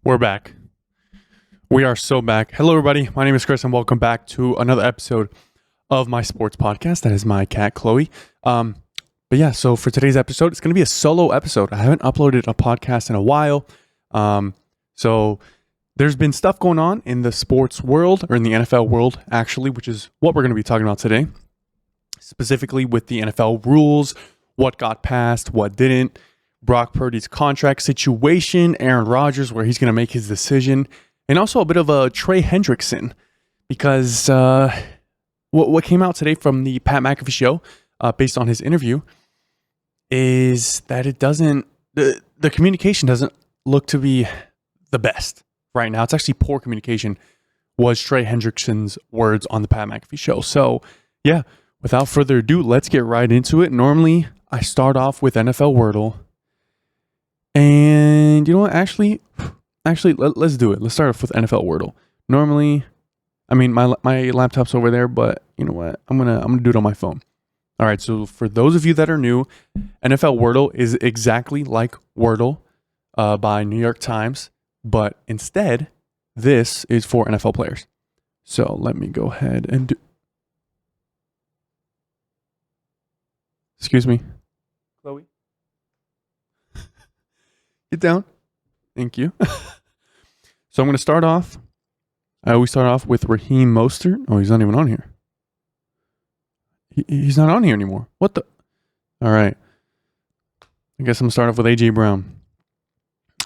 We're back. We are so back. Hello, everybody. My name is Chris, and welcome back to another episode of my sports podcast. That is my cat, Chloe. So for today's episode, it's going to be a solo episode. I haven't uploaded a podcast in a while. So there's been stuff going on in the sports world, or in the NFL world, actually, which is what we're going to be talking about today. Specifically with the NFL rules, what got passed, what didn't. Brock Purdy's contract situation, Aaron Rodgers, where he's going to make his decision, and also a bit of a Trey Hendrickson, because what came out today from the Pat McAfee show, based on his interview, is that the communication doesn't look to be the best right now. It's actually poor communication, was Trey Hendrickson's words on the Pat McAfee show. So, yeah, without further ado, let's get right into it. Normally, I start off with NFL Wordle. And you know what? Actually, let's do it. Let's start off with NFL Wordle. Normally, I mean, my laptop's over there, but you know what? I'm gonna do it on my phone. All right. So for those of you that are new, NFL Wordle is exactly like Wordle, by New York Times, but instead, this is for NFL players. So let me go ahead and do. Excuse me, Chloe. Get down. Thank you. So I'm going to start off. I always start off with Raheem Mostert. Oh, he's not even on here. He's not on here anymore. What the? All right. I guess I'm going to start off with A.J. Brown.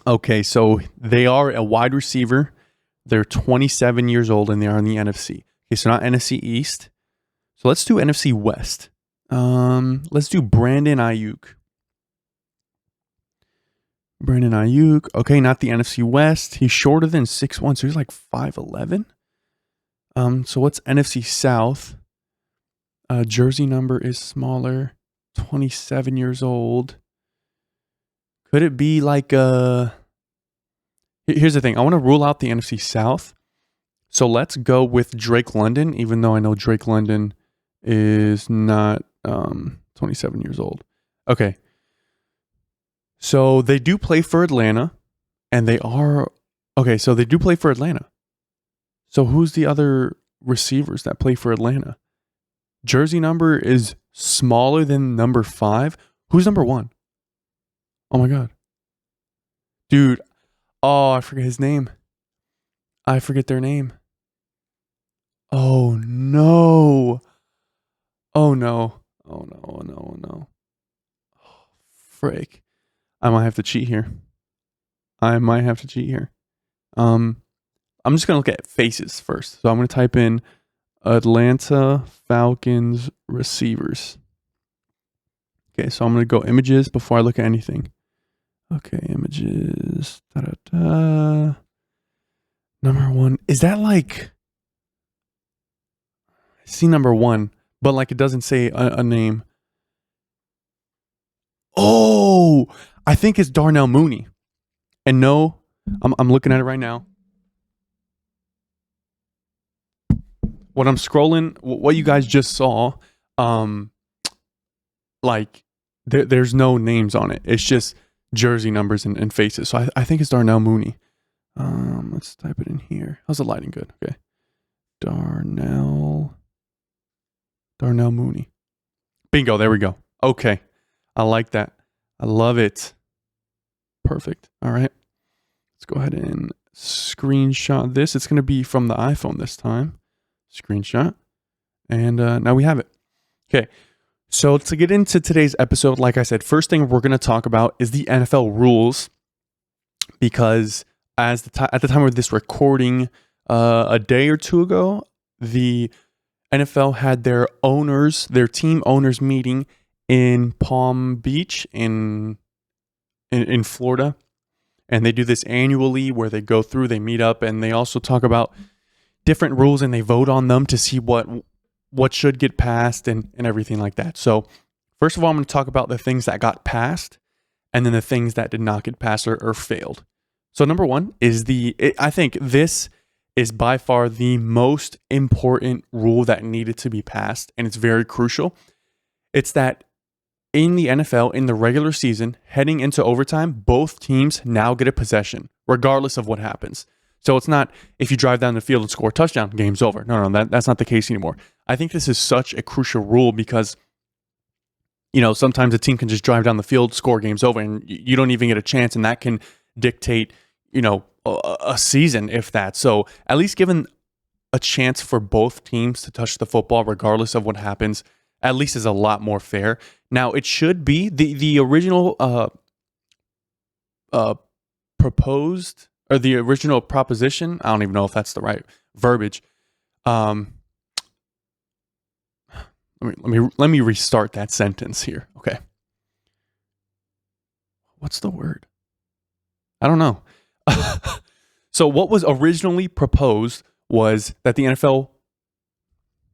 Okay, so they are a wide receiver. They're 27 years old, and they are in the NFC. Okay, so not NFC East. So let's do NFC West. Let's do Brandon Ayuk. Okay, not the NFC West. He's shorter than 6'1", so he's like 5'11". So what's NFC South? Jersey number is smaller. 27 years old. Could it be like Here's the thing. I want to rule out the NFC South. So let's go with Drake London, even though I know Drake London is not 27 years old. Okay. So they do play for Atlanta, and they are... Okay, so they do play for Atlanta. So who's the other receivers that play for Atlanta? Jersey number is smaller than number 5. Who's number 1? Oh my God. Dude. Oh, I forget his name. I forget their name. Oh no. Oh no. Oh no. Oh, frick. I might have to cheat here. I'm just going to look at faces first. So I'm going to type in Atlanta Falcons receivers. Okay, so I'm going to go images before I look at anything. Okay, images. Number 1. Is that like... I see number 1, but like it doesn't say a name. Oh! I think it's Darnell Mooney. And no, I'm looking at it right now. What I'm scrolling, what you guys just saw, there's no names on it. It's just jersey numbers and faces. So I think it's Darnell Mooney. Let's type it in here. How's the lighting? Good. Okay. Darnell Mooney. Bingo. There we go. Okay. I like that. I love it. Perfect. All right. Let's go ahead and screenshot this. It's going to be from the iPhone this time. Screenshot. And now we have it. Okay. So to get into today's episode, like I said, first thing we're going to talk about is the NFL rules, because at the time of this recording, a day or two ago, the NFL had their team owners meeting in Palm Beach in Florida, and they do this annually where they go through, they meet up, and they also talk about different rules, and they vote on them to see what should get passed and everything like that. So first of all, I'm going to talk about the things that got passed, and then the things that did not get passed or failed. So number 1 is I think this is by far the most important rule that needed to be passed, and it's very crucial. It's that in the NFL, in the regular season, heading into overtime, both teams now get a possession regardless of what happens. So it's not if you drive down the field and score a touchdown, game's over. No, that's not the case anymore. I think this is such a crucial rule because, sometimes a team can just drive down the field, score, game's over, and you don't even get a chance, and that can dictate, a season, if that. So at least given a chance for both teams to touch the football, regardless of what happens, at least is a lot more fair. Now, it should be the original proposed, or the original proposition. I don't even know if that's the right verbiage. Let me restart that sentence here. Okay. What's the word? I don't know. So what was originally proposed was that the NFL,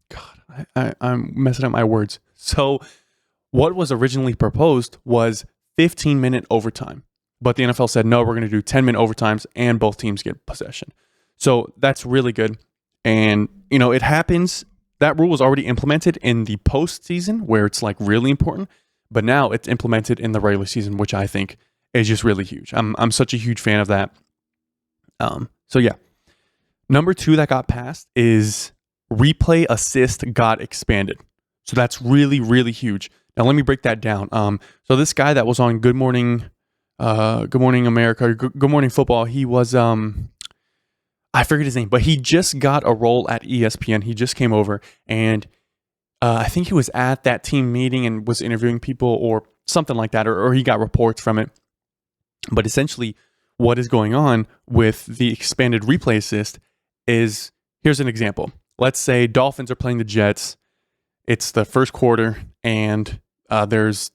God, I'm messing up my words. So what was originally proposed was 15-minute overtime. But the NFL said, no, we're going to do 10-minute overtimes and both teams get possession. So that's really good. And, it happens. That rule was already implemented in the postseason where it's like really important. But now it's implemented in the regular season, which I think is just really huge. I'm such a huge fan of that. So yeah. Number 2 that got passed is replay assist got expanded. So that's really, really huge. Now let me break that down. So this guy that was on Good Morning America, Good Morning Football, he was I forget his name, but he just got a role at ESPN. He just came over, and I think he was at that team meeting and was interviewing people or something like that, or he got reports from it. But essentially, what is going on with the expanded replay assist is, here's an example. Let's say Dolphins are playing the Jets. It's the first quarter, and there's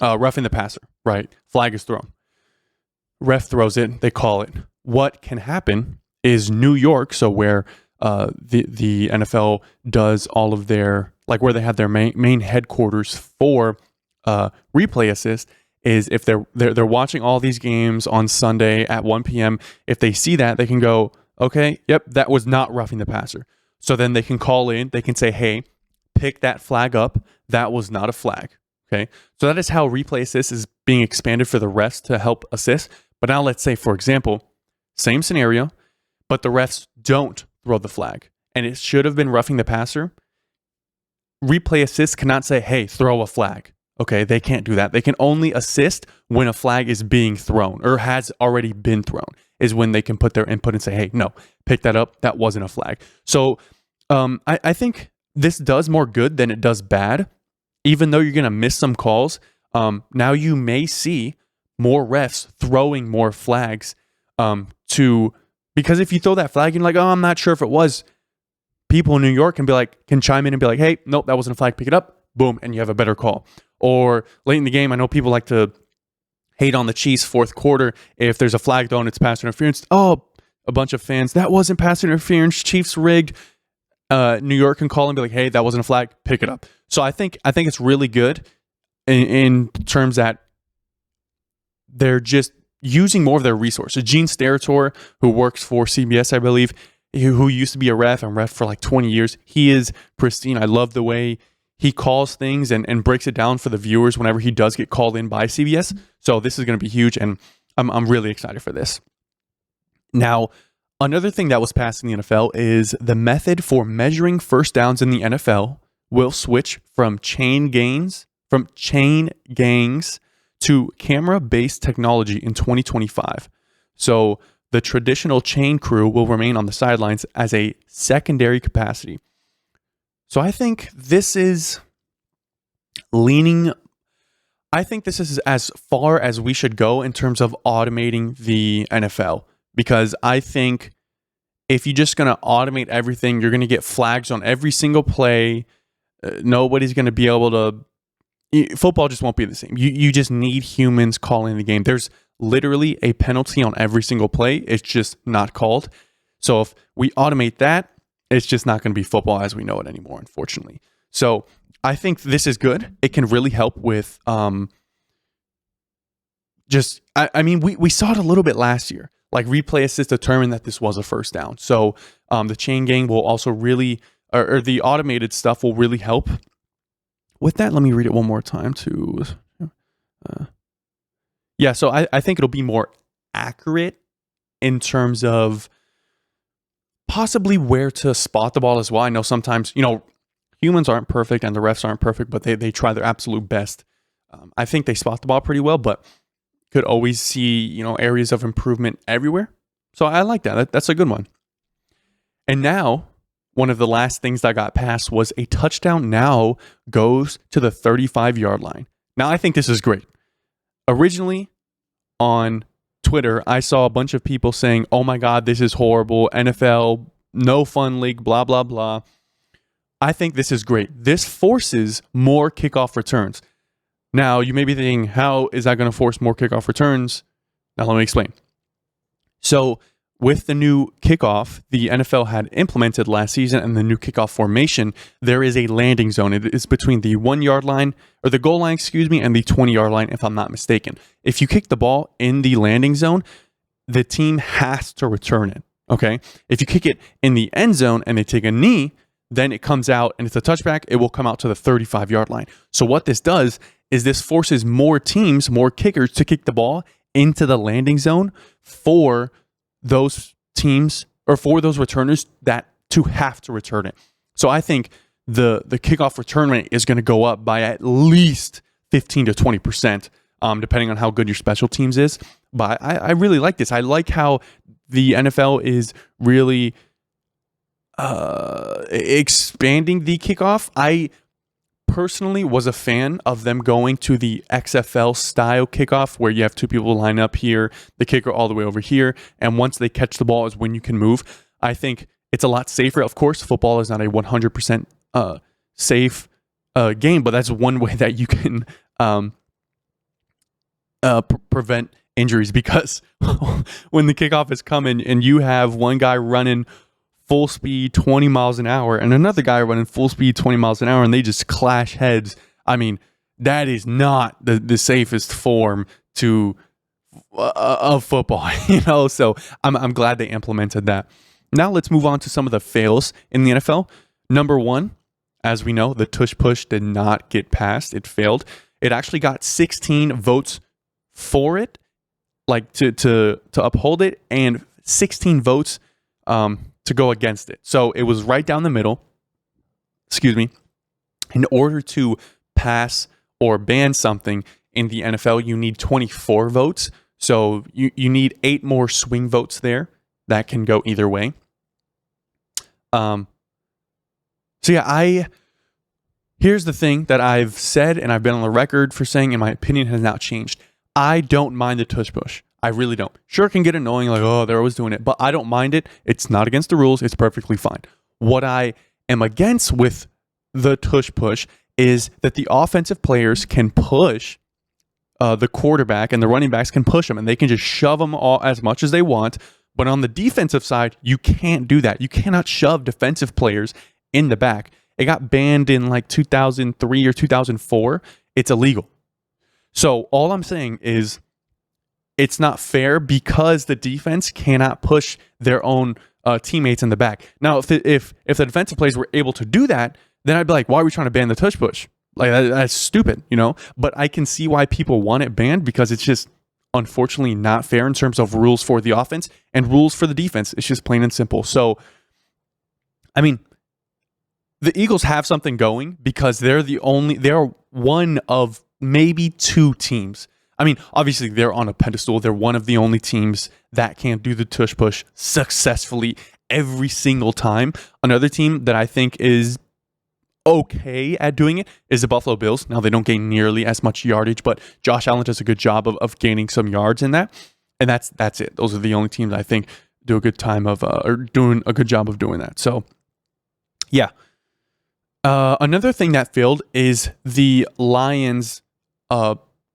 roughing the passer, right? Flag is thrown. Ref throws it. They call it. What can happen is New York, so where the NFL does all of their, like where they have their main headquarters for replay assist, is if they're watching all these games on Sunday at 1 p.m., if they see that, they can go, okay, yep, that was not roughing the passer. So then they can call in, they can say, hey, pick that flag up. That was not a flag. Okay. So that is how replay assist is being expanded for the refs to help assist. But now let's say, for example, same scenario, but the refs don't throw the flag and it should have been roughing the passer. Replay assist cannot say, hey, throw a flag. Okay, they can't do that. They can only assist when a flag is being thrown or has already been thrown, is when they can put their input and say, hey, no, pick that up. That wasn't a flag. So I think this does more good than it does bad, even though you're going to miss some calls. Now you may see more refs throwing more flags because if you throw that flag and you're like, oh, I'm not sure if it was, people in New York can chime in and be like, hey, nope, that wasn't a flag, pick it up, boom, and you have a better call. Or late in the game, I know people like to hate on the Chiefs fourth quarter. If there's a flag thrown, it's pass interference. Oh, a bunch of fans, that wasn't pass interference, Chiefs rigged. New York can call and be like, hey, that wasn't a flag, pick it up. So I think it's really good in terms that they're just using more of their resources. Gene Steratore, who works for CBS, I believe, who used to be a ref and ref for like 20 years, he is pristine. I love the way he calls things and breaks it down for the viewers whenever he does get called in by CBS. So this is going to be huge, and I'm really excited for this. Now, another thing that was passed in the NFL is the method for measuring first downs in the NFL will switch from chain gangs to camera-based technology in 2025. So the traditional chain crew will remain on the sidelines as a secondary capacity. So I think this is as far as we should go in terms of automating the NFL, because I think if you're just going to automate everything, you're going to get flags on every single play. Nobody's going to be able to. Football just won't be the same. You just need humans calling the game. There's literally a penalty on every single play. It's just not called. So if we automate that, it's just not going to be football as we know it anymore, unfortunately. So I think this is good. It can really help with we saw it a little bit last year. Like replay assist determined that this was a first down. So the chain gang will also really, or the automated stuff will really help with that. Let me read it one more time too. So I think it'll be more accurate in terms of possibly where to spot the ball as well. I know sometimes, humans aren't perfect and the refs aren't perfect, but they try their absolute best. I think they spot the ball pretty well, but could always see, areas of improvement everywhere. So I like that. That's a good one. And now, one of the last things that got passed was a touchdown now goes to the 35-yard line. Now, I think this is great. Originally, on Twitter, I saw a bunch of people saying, oh my God, this is horrible. NFL, no fun league, blah, blah, blah. I think this is great. This forces more kickoff returns. Now, you may be thinking, how is that going to force more kickoff returns? Now, let me explain. So, with the new kickoff, the NFL had implemented last season and the new kickoff formation, there is a landing zone. It is between the 1-yard line, or the goal line, and the 20-yard line, if I'm not mistaken. If you kick the ball in the landing zone, the team has to return it, okay? If you kick it in the end zone and they take a knee, then it comes out and it's a touchback, it will come out to the 35-yard line. So what this does is this forces more teams, more kickers to kick the ball into the landing zone for those teams or for those returners that to have to return it. So I think the kickoff return rate is going to go up by at least 15 to 20%, depending on how good your special teams is. But I really like this. I like how the NFL is really expanding the kickoff. I personally was a fan of them going to the XFL style kickoff where you have two people line up here, the kicker all the way over here, and once they catch the ball is when you can move. I think it's a lot safer. Of course, football is not a 100% safe game, but that's one way that you can prevent injuries, because when the kickoff is coming and you have one guy running full speed 20 miles an hour and another guy running full speed 20 miles an hour and they just clash heads, I mean, that is not the safest form to of football, so I'm glad they implemented that. Now let's move on to some of the fails in the NFL. Number one, as we know, the Tush push did not get passed. It failed. It actually got 16 votes for it, like to uphold it, and 16 votes to go against it. So it was right down the middle. In order to pass or ban something in the NFL, you need 24 votes. So you need 8 more swing votes there. That can go either way. Here's the thing that I've said and I've been on the record for saying, and my opinion has not changed. I don't mind the tush push. I really don't. Sure, it can get annoying, like, oh, they're always doing it, but I don't mind it. It's not against the rules. It's perfectly fine. What I am against with the tush push is that the offensive players can push the quarterback, and the running backs can push them, and they can just shove them all as much as they want. But on the defensive side, you can't do that. You cannot shove defensive players in the back. It got banned in like 2003 or 2004. It's illegal. So all I'm saying is, it's not fair because the defense cannot push their own teammates in the back. Now, if the defensive players were able to do that, then I'd be like, why are we trying to ban the tush push? Like, that's stupid, But I can see why people want it banned, because it's just unfortunately not fair in terms of rules for the offense and rules for the defense. It's just plain and simple. So, I mean, the Eagles have something going because they're one of maybe 2 teams. I mean, obviously, they're on a pedestal. They're one of the only teams that can do the tush push successfully every single time. Another team that I think is okay at doing it is the Buffalo Bills. Now, they don't gain nearly as much yardage, but Josh Allen does a good job of gaining some yards in that. And that's it. Those are the only teams I think do a good time of or doing a good job of doing that. So, yeah. Another thing that failed is the Lions'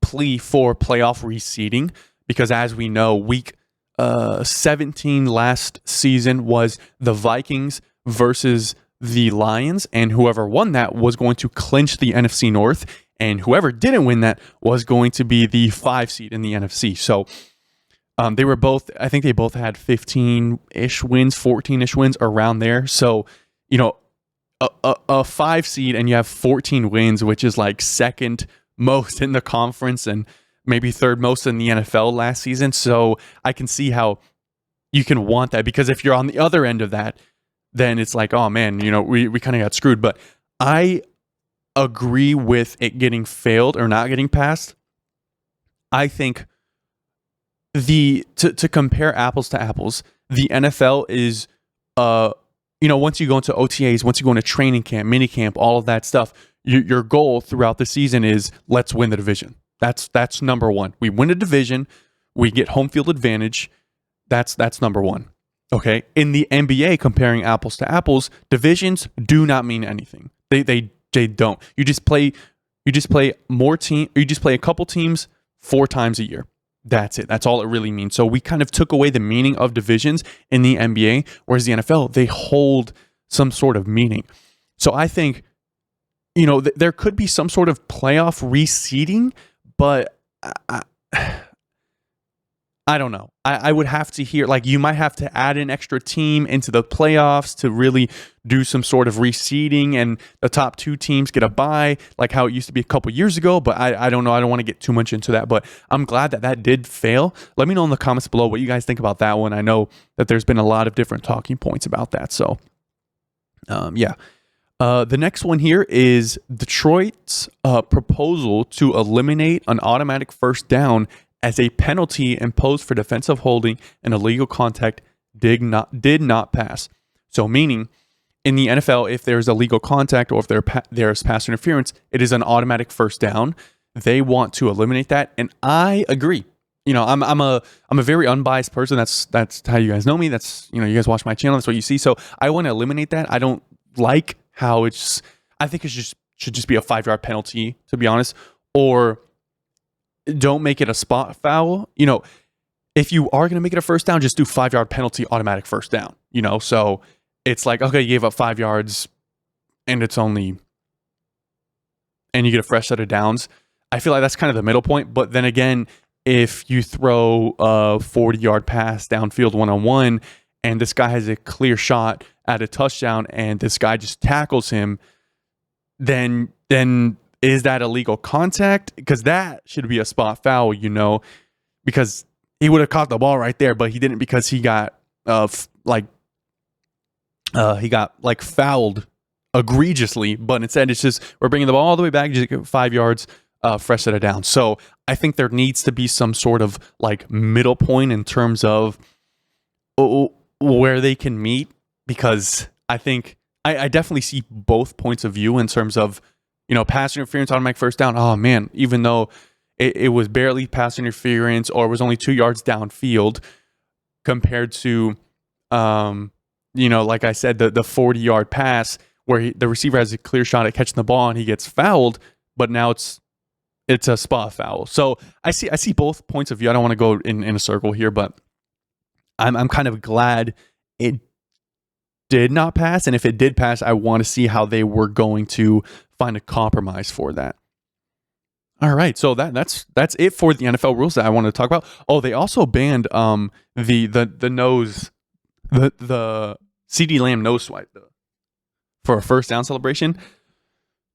plea for playoff reseeding, because as we know, week 17 last season was the Vikings versus the Lions, and whoever won that was going to clinch the NFC North, and whoever didn't win that was going to be the 5 seed in the NFC. So they were both, I think they both had 15-ish wins, 14-ish wins, around there. So, a 5 seed and you have 14 wins, which is like second most in the conference, and maybe third most in the NFL last season. So I can see how you can want that, because if you're on the other end of that, then it's like, oh man, we kind of got screwed. But I agree with it getting failed or not getting passed. I think to compare apples to apples, the NFL is, once you go into OTAs, once you go into training camp, mini camp, all of that stuff, your goal throughout the season is let's win the division. That's number one. We win a division, we get home field advantage. That's number one. Okay. In the NBA, comparing apples to apples, divisions do not mean anything. They don't. You just play a couple teams 4 times a year. That's it. That's all it really means. So we kind of took away the meaning of divisions in the NBA, whereas the NFL, they hold some sort of meaning. So I think, there could be some sort of playoff reseeding, but I don't know. I would have to hear, like, you might have to add an extra team into the playoffs to really do some sort of reseeding, and the top 2 teams get a bye, like how it used to be a couple years ago. But I don't know. I don't want to get too much into that, but I'm glad that did fail. Let me know in the comments below what you guys think about that one. I know that there's been a lot of different talking points about that. So, yeah. The next one here is Detroit's proposal to eliminate an automatic first down as a penalty imposed for defensive holding and illegal contact did not pass. So meaning, in the NFL, if there's illegal contact or if there's pass interference, it is an automatic first down. They want to eliminate that, and I agree. I'm a very unbiased person. That's how you guys know me. That's, you guys watch my channel. That's what you see. So I want to eliminate that. I don't like how I think it should just be a 5-yard penalty, to be honest, or don't make it a spot foul. If you are going to make it a first down, just do 5-yard penalty, automatic first down. So it's like, okay, you gave up 5 yards and you get a fresh set of downs. I feel like that's kind of the middle point. But then again, if you throw a 40-yard pass downfield one-on-one and this guy has a clear shot at a touchdown and this guy just tackles him, then is that illegal contact? Because that should be a spot foul, because he would have caught the ball right there, but he didn't, because he got fouled egregiously. But instead, it's just, we're bringing the ball all the way back, just get 5 yards, fresh set of down. So I think there needs to be some sort of like middle point in terms of where they can meet, because I think I definitely see both points of view in terms of, pass interference, automatic first down. Oh man, even though it was barely pass interference or it was only 2 yards downfield compared to, like I said, the 40-yard pass where the receiver has a clear shot at catching the ball and he gets fouled, but now it's a spot foul. So I see both points of view. I don't want to go in a circle here, but I'm kind of glad it did not pass. And if it did pass, I want to see how they were going to find a compromise for that. All right, so that's it for the NFL rules that I wanted to talk about. Oh, they also banned the nose, the CeeDee Lamb nose swipe for a first down celebration.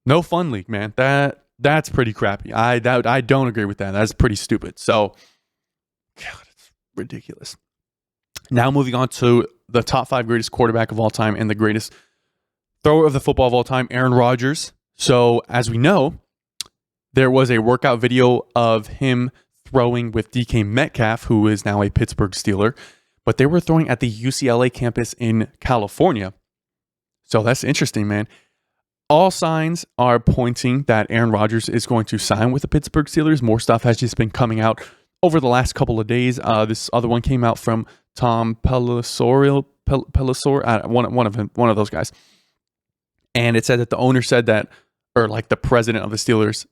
No fun league, man. That's pretty crappy. I don't agree with that. That's pretty stupid. So, God, it's ridiculous. Now moving on to the top 5 greatest quarterback of all time and the greatest thrower of the football of all time, Aaron Rodgers. So as we know, there was a workout video of him throwing with DK Metcalf, who is now a Pittsburgh Steeler, but they were throwing at the UCLA campus in California. So that's interesting, man. All signs are pointing that Aaron Rodgers is going to sign with the Pittsburgh Steelers. More stuff has just been coming out over the last couple of days. This other one came out from Tom Pelissero, one of those guys. And it said that the owner said that, or like the president of the Steelers,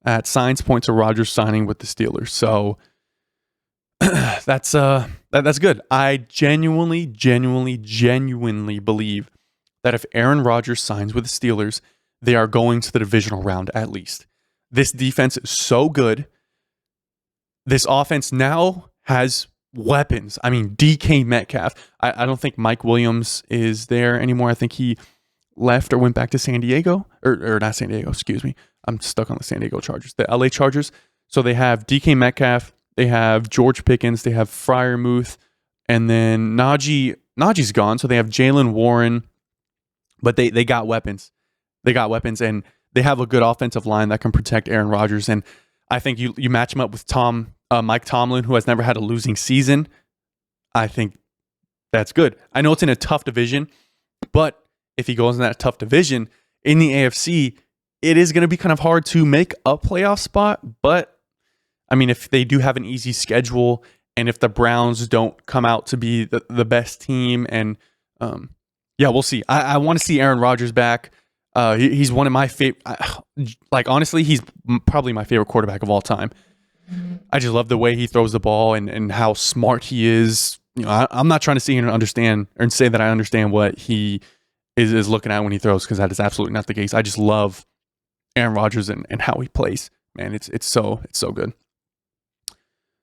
at signs point to Rodgers signing with the Steelers. So that's good. I genuinely believe that if Aaron Rodgers signs with the Steelers, they are going to the divisional round at least. This defense is so good. This offense now has weapons. I mean, DK Metcalf. I don't think Mike Williams is there anymore. I think he left or went back to San Diego. Or not San Diego, excuse me. I'm stuck on the San Diego Chargers. The LA Chargers. So they have DK Metcalf, they have George Pickens, they have Freiermuth, and then Najee's gone. So they have Jalen Warren, but they got weapons. They got weapons, and they have a good offensive line that can protect Aaron Rodgers. And I think you match him up with Mike Tomlin, who has never had a losing season. I think that's good. I know it's in a tough division, but if he goes in that tough division in the AFC, it is going to be kind of hard to make a playoff spot. But I mean, if they do have an easy schedule, and if the Browns don't come out to be the best team, and yeah, we'll see. I want to see Aaron Rodgers back. He's one of my favorite. Like, honestly, he's probably my favorite quarterback of all time. I just love the way he throws the ball and how smart he is. You know, I'm not trying to sit here and understand or say that I understand what he is looking at when he throws, because that is absolutely not the case. I just love Aaron Rodgers and how he plays. Man, it's so good.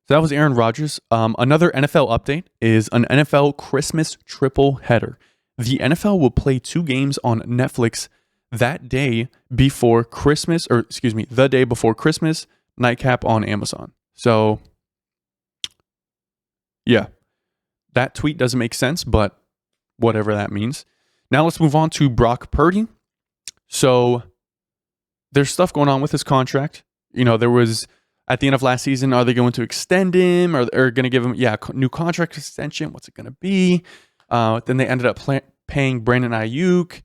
So that was Aaron Rodgers. Another NFL update is an NFL Christmas triple header. The NFL will play 2 games on Netflix that day before Christmas, the day before Christmas, nightcap on Amazon. So, yeah, that tweet doesn't make sense, but whatever that means. Now let's move on to Brock Purdy. So there's stuff going on with his contract. You know, there was at the end of last season, are they going to extend him, or going to give him, new contract extension? What's it going to be? Then they ended up paying Brandon Ayuk.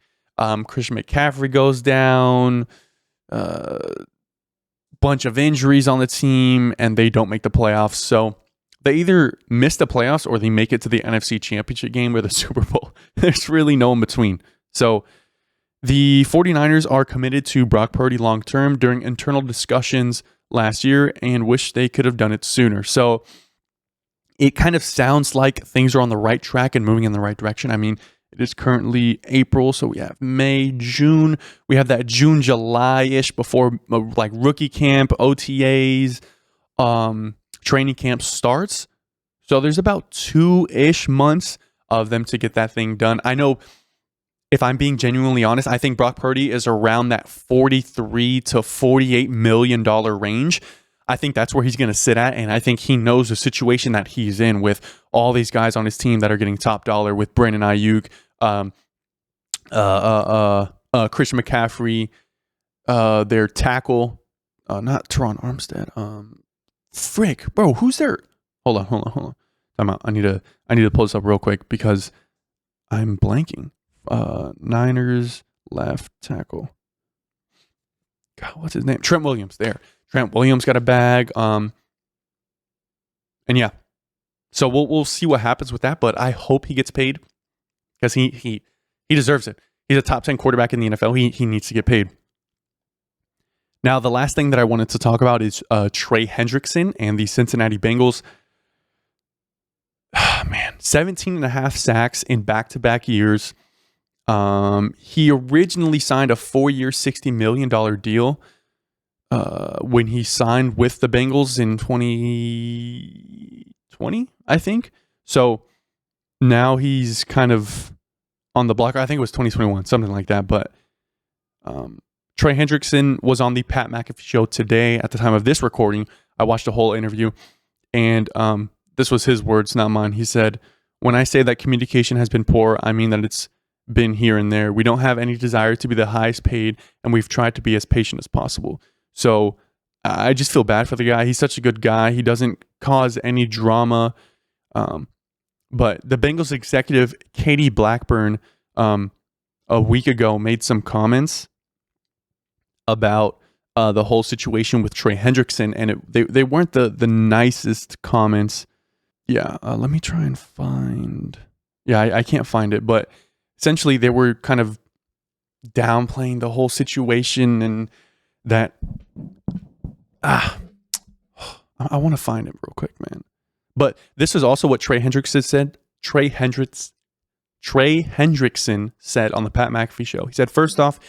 Christian McCaffrey goes down. Bunch of injuries on the team, and they don't make the playoffs. So they either miss the playoffs or they make it to the NFC Championship game or the Super Bowl. There's really no in between. So the 49ers are committed to Brock Purdy long term during internal discussions last year and wish they could have done it sooner. So it kind of sounds like things are on the right track and moving in the right direction. I mean, it is currently April, so we have May, June. We have that June, July-ish before like rookie camp, OTAs, training camp starts. So there's about 2-ish months of them to get that thing done. I know, if I'm being genuinely honest, I think Brock Purdy is around that $43 to $48 million range. I think that's where he's going to sit at, and I think he knows the situation that he's in with all these guys on his team that are getting top dollar, with Brandon Ayuk, Christian McCaffrey, their tackle, not Teron Armstead. Frick, bro, who's there? Hold on. Time out. I need to pull this up real quick because I'm blanking. Niners left tackle. God, what's his name? Trent Williams. There. Trent Williams got a bag. And yeah. So we'll see what happens with that, but I hope he gets paid because he deserves it. He's a top 10 quarterback in the NFL. He needs to get paid. Now, the last thing that I wanted to talk about is Trey Hendrickson and the Cincinnati Bengals. Man, 17 and a half sacks in back-to-back years. He originally signed a 4-year, $60 million deal when he signed with the Bengals in 2020, I think. So now he's kind of on the block. I think it was 2021, something like that. But Trey Hendrickson was on the Pat McAfee show today at the time of this recording. I watched the whole interview, and this was his words, not mine. He said, "When I say that communication has been poor, I mean that it's been here and there. We don't have any desire to be the highest paid, and we've tried to be as patient as possible." So I just feel bad for the guy. He's such a good guy. He doesn't cause any drama. But the Bengals executive, Katie Blackburn, a week ago made some comments about the whole situation with Trey Hendrickson, and they weren't the nicest comments. Yeah, let me try and find... Yeah, I can't find it, but essentially they were kind of downplaying the whole situation, and that... I want to find it real quick, man. But this is also what Trey Hendrickson said. Trey Hendrickson said on the Pat McAfee show. He said, "First off,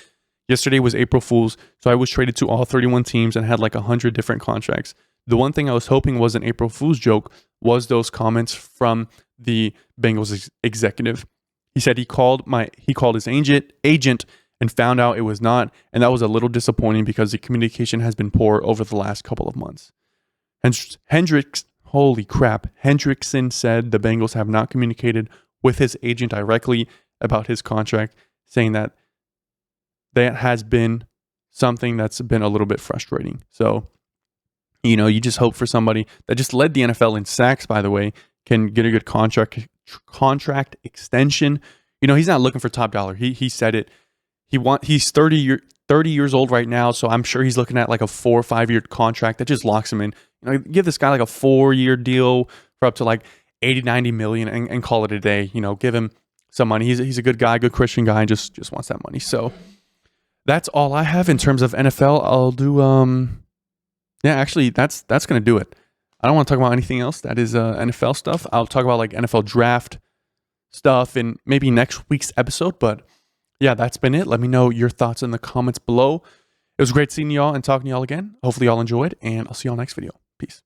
yesterday was April Fool's, so I was traded to all 31 teams and had like 100 different contracts. The one thing I was hoping was an April Fool's joke was those comments from the Bengals executive." He said he called his agent and found out it was not. And that was a little disappointing because the communication has been poor over the last couple of months. Holy crap. Hendrickson said the Bengals have not communicated with his agent directly about his contract, saying that has been something that's been a little bit frustrating. So, you just hope for somebody that just led the NFL in sacks, by the way, can get a good contract extension. He's not looking for top dollar. He said it. He's 30 years old right now, so I'm sure he's looking at like a 4 or 5 year contract that just locks him in. Give this guy like a 4-year deal for up to like 80, 90 million and call it a day. Give him some money. He's a good guy, good Christian guy, and just wants that money. So that's all I have in terms of NFL. I'll do actually that's gonna do it. I don't want to talk about anything else that is NFL stuff. I'll talk about like NFL draft stuff in maybe next week's episode. But yeah, that's been it. Let me know your thoughts in the comments below. It was great seeing y'all and talking to y'all again. Hopefully y'all enjoyed, and I'll see y'all next video. Peace.